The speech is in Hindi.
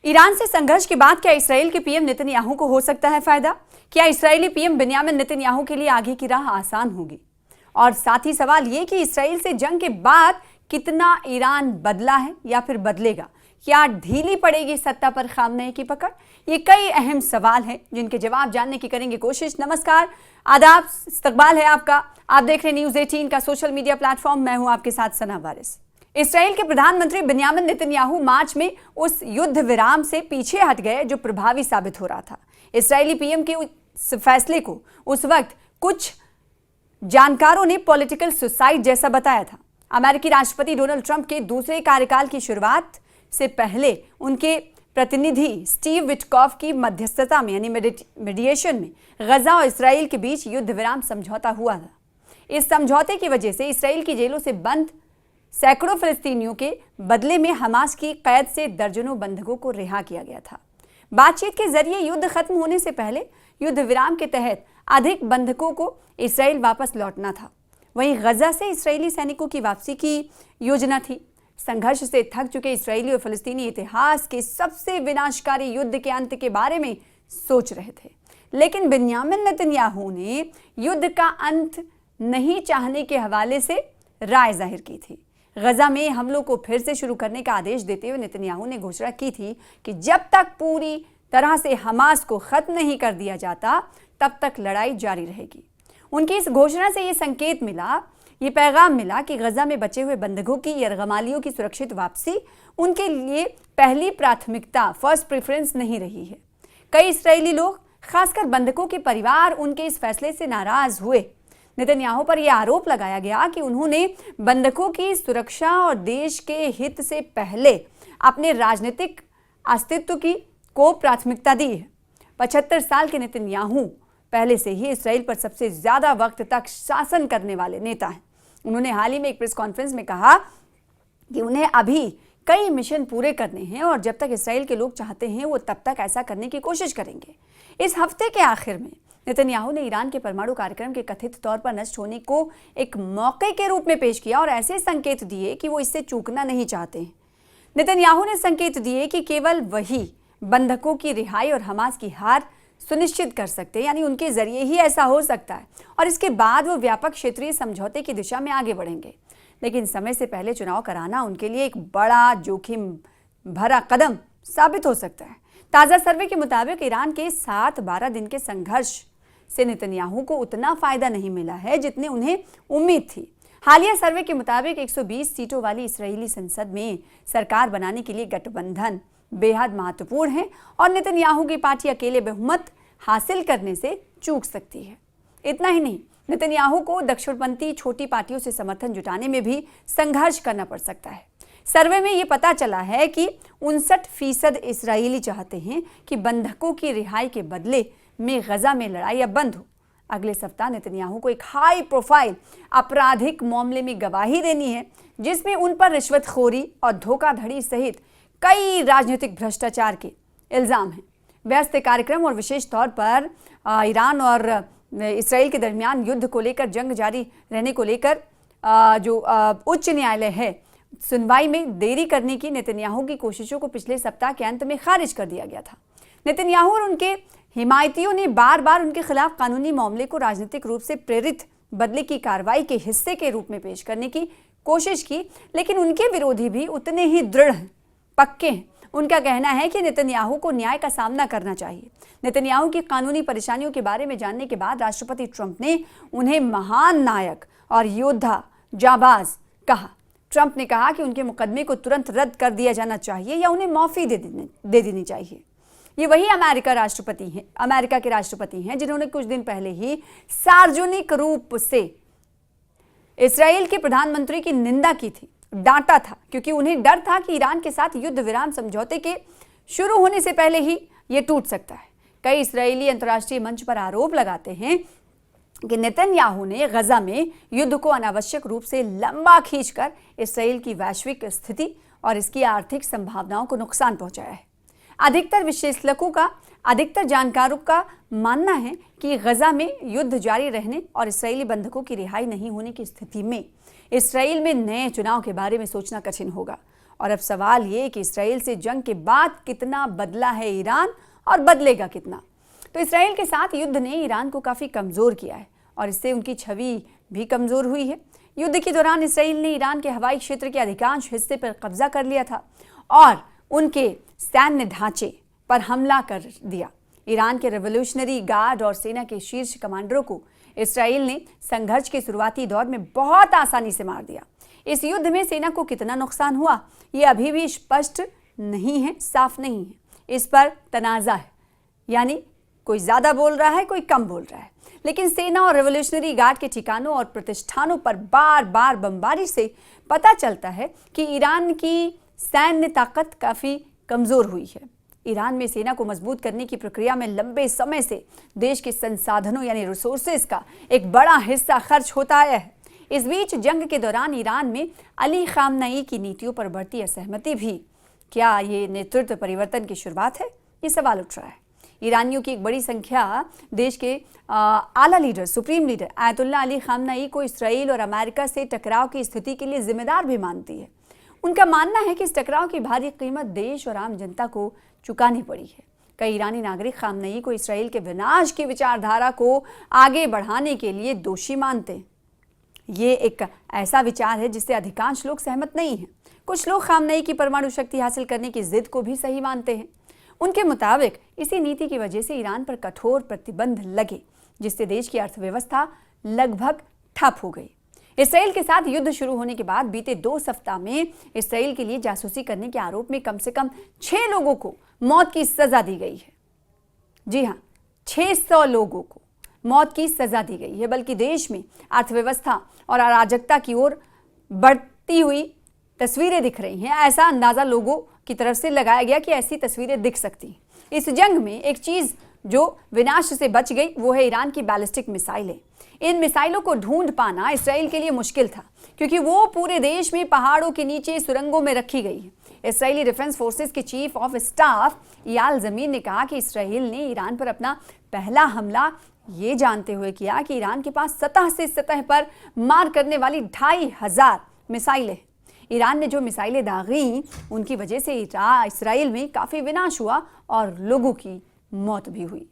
ईरान से संघर्ष के बाद क्या इसराइल के पीएम नेतन्याहू को हो सकता है फायदा? क्या इस्राएली पीएम बिन्यामिन नेतन्याहू के लिए आगे की राह आसान होगी? और साथ ही सवाल ये कि इसराइल से जंग के बाद कितना ईरान बदला है या फिर बदलेगा? क्या ढीली पड़ेगी सत्ता पर खामनेई की पकड़? ये कई अहम सवाल हैं जिनके जवाब जानने की करेंगे कोशिश। नमस्कार, आदाब, इस्तकबाल है आपका। आप देख रहे हैं न्यूज़ 18 का सोशल मीडिया प्लेटफॉर्म। मैं हूं आपके साथ सना वारिस। इसराइल के प्रधानमंत्री बिन्यामिन नेतन्याहू मार्च में उस युद्ध विराम से पीछे हट गए जो प्रभावी साबित हो रहा था। इसराइली पीएम के उस फैसले को उस वक्त कुछ जानकारों ने पॉलिटिकल सुसाइड जैसा बताया था। अमेरिकी राष्ट्रपति डोनाल्ड ट्रंप के दूसरे कार्यकाल की शुरुआत से पहले उनके प्रतिनिधि स्टीव विटकॉफ की मध्यस्थता में यानी मीडिएशन में गजा और इसराइल के बीच युद्ध विराम समझौता हुआ था। इस समझौते की वजह से इसराइल की जेलों से बंद सैकड़ों फिलिस्तीनियों के बदले में हमास की कैद से दर्जनों बंधकों को रिहा किया गया था। बातचीत के जरिए युद्ध खत्म होने से पहले युद्ध विराम के तहत अधिक बंधकों को इसराइल वापस लौटना था। वहीं गजा से इसराइली सैनिकों की वापसी की योजना थी। संघर्ष से थक चुके इसराइली और फिलिस्तीनी इतिहास के सबसे विनाशकारी युद्ध के अंत के बारे में सोच रहे थे, लेकिन बिन्यामिन नेतन्याहू ने युद्ध का अंत नहीं चाहने के हवाले से राय जाहिर की थी। गजा में हमलों को फिर से शुरू करने का आदेश देते हुए नेतन्याहू ने घोषणा की थी कि जब तक पूरी तरह से हमास को खत्म नहीं कर दिया जाता तब तक लड़ाई जारी रहेगी। उनकी इस घोषणा से ये पैगाम मिला कि गजा में बचे हुए बंधकों की यरगमालियों की सुरक्षित वापसी उनके लिए पहली प्राथमिकता, फर्स्ट प्रेफरेंस नहीं रही है। कई इस्राएली लोग, खासकर बंधकों के परिवार, उनके इस फैसले से नाराज हुए। नेतन्याहू पर यह आरोप लगाया गया कि उन्होंने बंधकों की सुरक्षा और देश के हित से पहले अपने राजनीतिक अस्तित्व को प्राथमिकता दी है। 75 साल के नेतन्याहू पहले से ही इसराइल पर सबसे ज्यादा वक्त तक शासन करने वाले नेता हैं। उन्होंने हाल ही में एक प्रेस कॉन्फ्रेंस में कहा कि उन्हें अभी कई मिशन पूरे करने हैं और जब तक इसराइल के लोग चाहते हैं वो तब तक ऐसा करने की कोशिश करेंगे। इस हफ्ते के आखिर में नेतन्याहू ने ईरान के परमाणु कार्यक्रम के कथित तौर पर नष्ट होने को एक मौके के रूप में पेश किया और ऐसे संकेत दिए कि वो इससे चूकना नहीं चाहते हैं। नेतन्याहू ने संकेत दिए कि केवल वही बंधकों की रिहाई और हमास की हार सुनिश्चित कर सकते हैं, यानी उनके जरिए ही ऐसा हो सकता है और इसके बाद वो व्यापक क्षेत्रीय समझौते की दिशा में आगे बढ़ेंगे। लेकिन समय से पहले चुनाव कराना उनके लिए एक बड़ा जोखिम भरा कदम साबित हो सकता है। ताज़ा सर्वे के मुताबिक ईरान के 7-12 दिन के संघर्ष से नेतन्याहू को उतना फायदा नहीं मिला है जितने उन्हें उम्मीद थी। हालिया सर्वे के मुताबिक 120 सीटों वाली इस्राएली संसद में सरकार बनाने के लिए गठबंधन बेहद महत्वपूर्ण है और नेतन्याहू की पार्टी अकेले बहुमत हासिल करने से चूक सकती है। इतना ही नहीं, नेतन्याहू को दक्षिणपंथी छोटी पार्टियों से समर्थन जुटाने में भी संघर्ष करना पड़ सकता है। सर्वे में ये पता चला है कि 59% इस्राएली चाहते हैं कि बंधकों की रिहाई के बदले में गजा में लड़ाई अब बंद हो। अगले सप्ताह नेतन्याहू को एक हाई प्रोफाइल आपराधिक मामले में गवाही देनी है जिसमें उन पर रिश्वतखोरी और धोखाधड़ी सहित कई राजनीतिक भ्रष्टाचार के इल्जाम हैं। व्यस्त कार्यक्रम और विशेष तौर पर ईरान और इसराइल के दरमियान युद्ध को लेकर, जंग जारी रहने को लेकर जो उच्च न्यायालय है, सुनवाई में देरी करने की नेतन्याहू की कोशिशों को पिछले सप्ताह के अंत में खारिज कर दिया गया था। नेतन्याहू और उनके हिमायतियों ने बार बार उनके खिलाफ कानूनी मामले को राजनीतिक रूप से प्रेरित बदले की कार्रवाई के हिस्से के रूप में पेश करने की कोशिश की, लेकिन उनके विरोधी भी उतने ही दृढ़ हैं, पक्के हैं। उनका कहना है कि नेतन्याहू को न्याय का सामना करना चाहिए। नेतन्याहू की कानूनी परेशानियों के बारे में जानने के बाद राष्ट्रपति ट्रंप ने उन्हें महान नायक और योद्धा जाबाज कहा। ट्रंप ने कहा कि उनके मुकदमे को तुरंत रद्द कर दिया जाना चाहिए या उन्हें माफी दे देनी चाहिए। ये वही अमेरिका के राष्ट्रपति हैं जिन्होंने कुछ दिन पहले ही सार्वजनिक रूप से इसराइल के प्रधानमंत्री की निंदा की थी, डांटा था, क्योंकि उन्हें डर था कि ईरान के साथ युद्ध विराम समझौते के शुरू होने से पहले ही ये टूट सकता है। कई इस्राएली अंतर्राष्ट्रीय मंच पर आरोप लगाते हैं कि नेतन्याहू ने गजा में युद्ध को अनावश्यक रूप से लंबा खींचकर इसराइल की वैश्विक स्थिति और इसकी आर्थिक संभावनाओं को नुकसान पहुंचाया है। अधिकतर विश्लेषकों का, अधिकतर जानकारों का मानना है कि गजा में युद्ध जारी रहने और इसराइली बंधकों की रिहाई नहीं होने की स्थिति में इसराइल में नए चुनाव के बारे में सोचना कठिन होगा और अब सवाल ये कि इसराइल से जंग के बाद कितना बदला है ईरान और बदलेगा कितना। तो इसराइल के साथ युद्ध ने ईरान को काफ़ी कमज़ोर किया है और इससे उनकी छवि भी कमज़ोर हुई है। युद्ध के दौरान इसराइल ने ईरान के हवाई क्षेत्र के अधिकांश हिस्से पर कब्जा कर लिया था और उनके सैन्य ढांचे पर हमला कर दिया। ईरान के रेवोल्यूशनरी गार्ड और सेना के शीर्ष कमांडरों को इसराइल ने संघर्ष के शुरुआती दौर में बहुत आसानी से मार दिया। इस युद्ध में सेना को कितना नुकसान हुआ ये अभी भी स्पष्ट नहीं है, साफ नहीं है। इस पर तनाज़ा है, यानी कोई ज़्यादा बोल रहा है, कोई कम बोल रहा है। लेकिन सेना और रेवोल्यूशनरी गार्ड के ठिकानों और प्रतिष्ठानों पर बार बार बमबारी से पता चलता है कि ईरान की सैन्य ताकत काफ़ी कमज़ोर हुई है। ईरान में सेना को मजबूत करने की प्रक्रिया में लंबे समय से देश के संसाधनों यानी रिसोर्सेज का एक बड़ा हिस्सा खर्च होता आया है। इस बीच जंग के दौरान ईरान में अली खामनेई की नीतियों पर बढ़ती असहमति भी, क्या ये नेतृत्व परिवर्तन की शुरुआत है, ये सवाल उठ रहा है। ईरानियों की एक बड़ी संख्या देश के आला leader, supreme leader Ayatollah Ali Khamenei को इसराइल और अमेरिका से टकराव की स्थिति के लिए जिम्मेदार भी मानती है। उनका मानना है कि इस टकराव की भारी कीमत देश और आम जनता को चुकानी पड़ी है। कई ईरानी नागरिक खामनेई को इसराइल के विनाश की विचारधारा को आगे बढ़ाने के लिए दोषी मानते हैं। ये एक ऐसा विचार है जिससे अधिकांश लोग सहमत नहीं हैं। कुछ लोग खामनेई की परमाणु शक्ति हासिल करने की जिद को भी सही मानते हैं। उनके मुताबिक इसी नीति की वजह से ईरान पर कठोर प्रतिबंध लगे, जिससे देश की अर्थव्यवस्था लगभग ठप हो गई। इसराइल के साथ युद्ध शुरू होने के बाद बीते 2 सप्ताह में इसराइल के लिए जासूसी करने के आरोप में कम से कम 6 लोगों को मौत की सजा दी गई है। जी हाँ, 600 लोगों को मौत की सजा दी गई है। बल्कि देश में अर्थव्यवस्था और अराजकता की ओर बढ़ती हुई तस्वीरें दिख रही हैं। ऐसा अंदाजा लोगों की तरफ से लगाया गया कि ऐसी तस्वीरें दिख सकती हैं। इस जंग में एक चीज जो विनाश से बच गई वो है ईरान की बैलिस्टिक मिसाइलें। इन मिसाइलों को ढूंढ पाना इसराइल के लिए मुश्किल था, क्योंकि वो पूरे देश में पहाड़ों के नीचे सुरंगों में रखी गई है। इसराइली डिफेंस फोर्सेस के चीफ ऑफ स्टाफ इयाल ज़मीन ने कहा कि इसराइल ने ईरान पर अपना पहला हमला ये जानते हुए किया कि ईरान के पास सतह से सतह पर मार करने वाली 2500 मिसाइलें। ईरान ने जो मिसाइलें दागी उनकी वजह से इसराइल में काफ़ी विनाश हुआ और लोगों की मौत भी हुई।